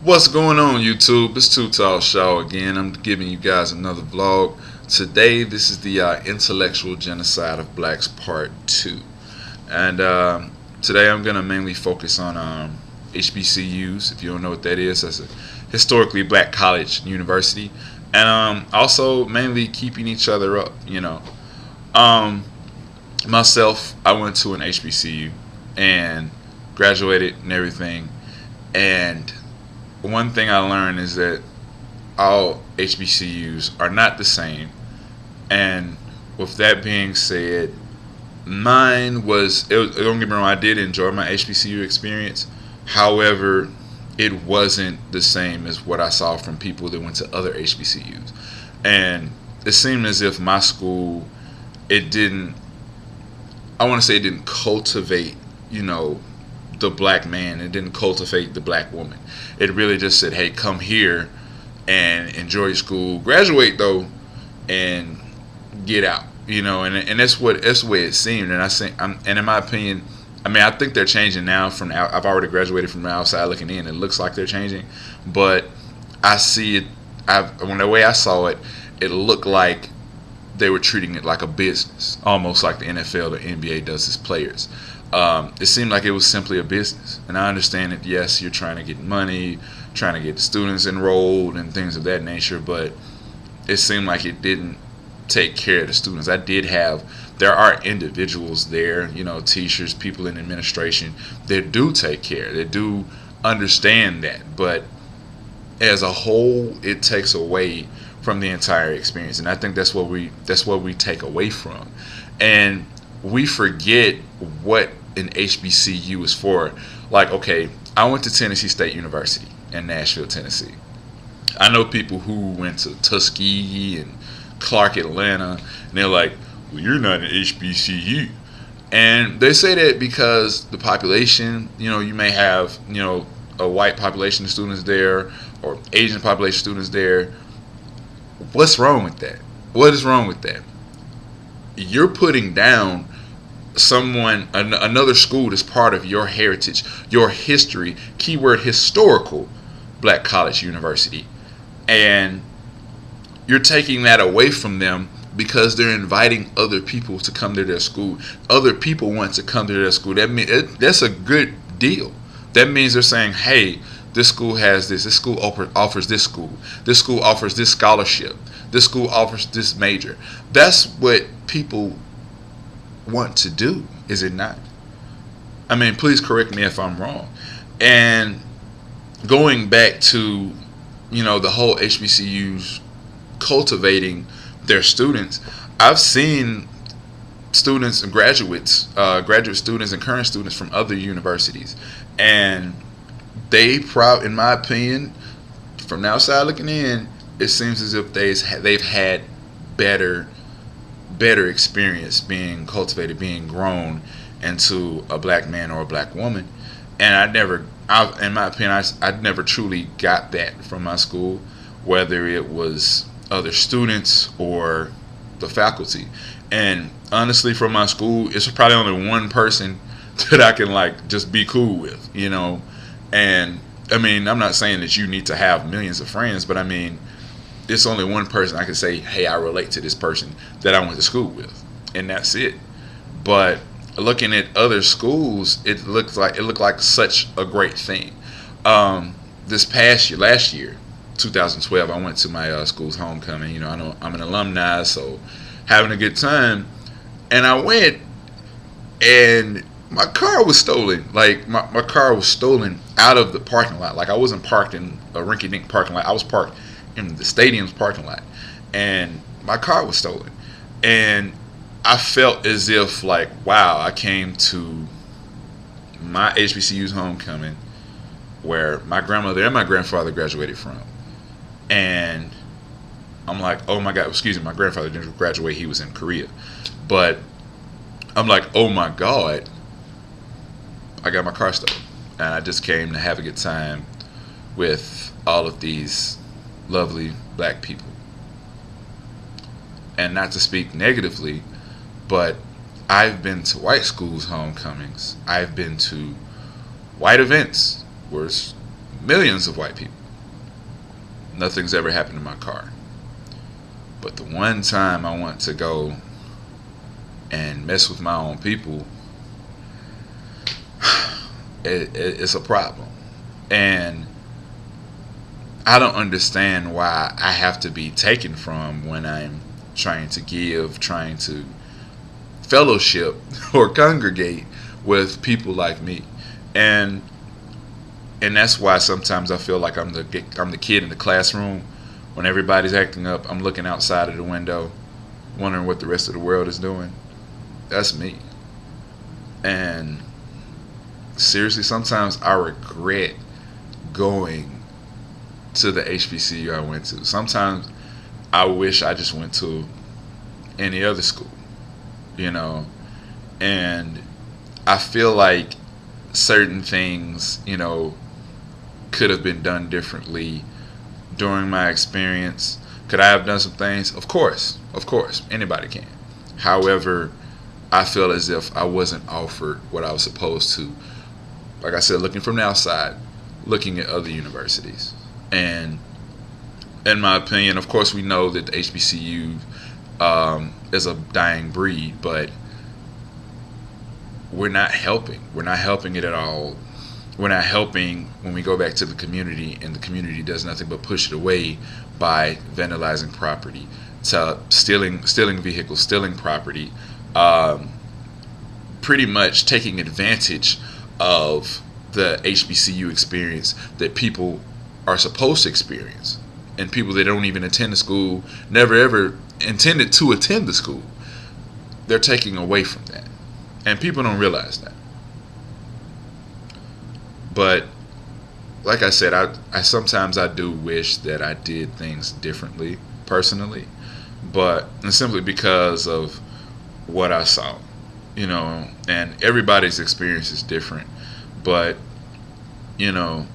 What's going on, YouTube? It's Two Tall Shaw again. I'm giving you guys another vlog. Today, this is the intellectual genocide of blacks part 2. And today I'm going to mainly focus on HBCUs. If you don't know what that is, that's a historically black college university. And also mainly keeping each other up. Um, Myself, I went to an HBCU and graduated and everything. And one thing I learned is that all HBCUs are not the same. And with that being said, don't get me wrong, I did enjoy my HBCU experience. However, it wasn't the same as what I saw from people that went to other HBCUs. And it seemed as if my school, it didn't, I want to say it didn't cultivate, the black man. It didn't cultivate the black woman. It really just said, hey, come here and enjoy your school, graduate though, and get out. And that's the way it seemed. And and in my opinion, I think they're changing now. I've already graduated from the outside looking in. It looks like they're changing, but I see it. When the way I saw it, it looked like they were treating it like a business, almost like the NFL, the NBA does its players. It seemed like it was simply a business. And I understand that, yes, you're trying to get money, trying to get the students enrolled and things of that nature, but it seemed like it didn't take care of the students. There are individuals there, teachers, people in administration that do take care, that do understand that, but as a whole, it takes away from the entire experience. And I think that's what we take away from. And we forget what an HBCU is for. Like, okay, I went to Tennessee State University in Nashville, Tennessee. I know people who went to Tuskegee and Clark, Atlanta, and they're like, well, you're not an HBCU. And they say that because the population, you may have, a white population of students there or Asian population of students there. What's wrong with that? What is wrong with that? You're putting down another school that's part of your heritage, your history, keyword historical black college university, and you're taking that away from them because they're inviting other people to come to their school. Other people want to come to their school. That's a good deal. That means they're saying, hey, this school has this. This school offers this school. This school offers this scholarship. This school offers this major. That's what people want to do, is it not? Please correct me if I'm wrong. And going back to, the whole HBCUs cultivating their students, I've seen students and graduate students and current students from other universities, and in my opinion, from the outside looking in, it seems as if they've had better experience being cultivated, being grown into a black man or a black woman. And in my opinion, I never truly got that from my school, whether it was other students or the faculty. And honestly, from my school, it's probably only one person that I can just be cool with, And I'm not saying that you need to have millions of friends, but it's only one person I can say, hey, I relate to this person that I went to school with, and that's it. But looking at other schools, it looked like such a great thing. Last year, 2012, I went to my school's homecoming. I know I'm an alumni, so having a good time. And I went, and my car was stolen. My car was stolen out of the parking lot. I wasn't parked in a rinky-dink parking lot. I was parked in the stadium's parking lot, and my car was stolen. And I felt as if wow, I came to my HBCU's homecoming where my grandmother and my grandfather graduated from, and I'm like, oh my God, excuse me, my grandfather didn't graduate, he was in Korea, but I'm like, oh my God, I got my car stolen, and I just came to have a good time with all of these lovely black people. And not to speak negatively, but I've been to white schools' homecomings. I've been to white events where millions of white people. Nothing's ever happened to my car. But the one time I want to go and mess with my own people, it's a problem. And I don't understand why I have to be taken from when I'm trying to give, trying to fellowship or congregate with people like me. And that's why sometimes I feel like I'm the kid in the classroom. When everybody's acting up, I'm looking outside of the window, wondering what the rest of the world is doing. That's me. And seriously, sometimes I regret going to the HBCU I went to. Sometimes I wish I just went to any other school, you know. And I feel like certain things, you know, could have been done differently during my experience. Could I have done some things? Of course, anybody can. However, I feel as if I wasn't offered what I was supposed to. Like I said, looking from the outside, looking at other universities. And in my opinion, of course, we know that the HBCU is a dying breed, but we're not helping. We're not helping it at all. We're not helping when we go back to the community, and the community does nothing but push it away by vandalizing property, to stealing vehicles, stealing property, pretty much taking advantage of the HBCU experience that people are supposed to experience, and people that don't even attend the school, never ever intended to attend the school, they're taking away from that, and people don't realize that. But like I said, I sometimes I do wish that I did things differently personally, but simply because of what I saw, you know, and everybody's experience is different, but you know,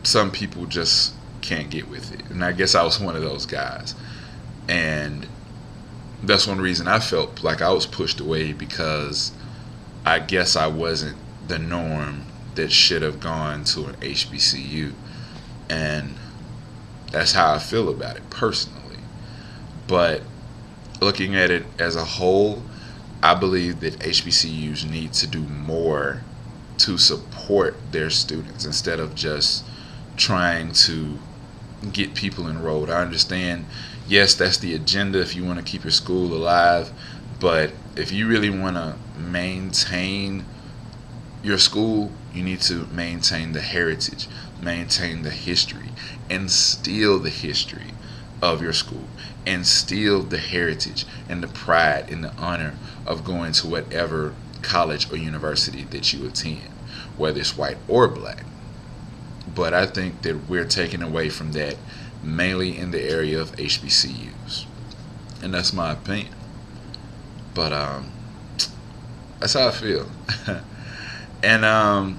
some people just can't get with it, and I guess I was one of those guys, and that's one reason I felt like I was pushed away, because I guess I wasn't the norm that should have gone to an HBCU, and that's how I feel about it personally. But looking at it as a whole, I believe that HBCUs need to do more to support their students instead of just trying to get people enrolled. I understand, yes, that's the agenda if you want to keep your school alive, but if you really want to maintain your school, you need to maintain the heritage, maintain the history, instill the history of your school, instill the heritage and the pride and the honor of going to whatever college or university that you attend, whether it's white or black. But I think that we're taken away from that, mainly in the area of HBCUs, and that's my opinion. But that's how I feel. And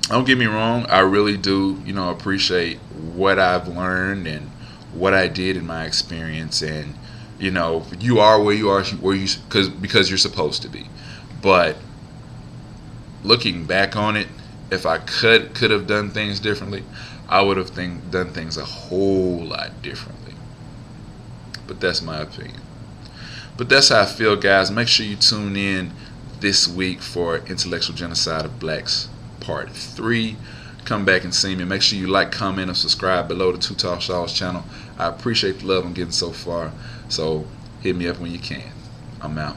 don't get me wrong, I really do, you know, appreciate what I've learned and what I did in my experience. And you know, you are where you are, because you're supposed to be. But looking back on it, if I could have done things differently, I would have done things a whole lot differently. But that's my opinion. But that's how I feel, guys. Make sure you tune in this week for Intellectual Genocide of Blacks Part 3. Come back and see me. Make sure you like, comment, and subscribe below the Two Tall Shaws channel. I appreciate the love I'm getting so far. So hit me up when you can. I'm out.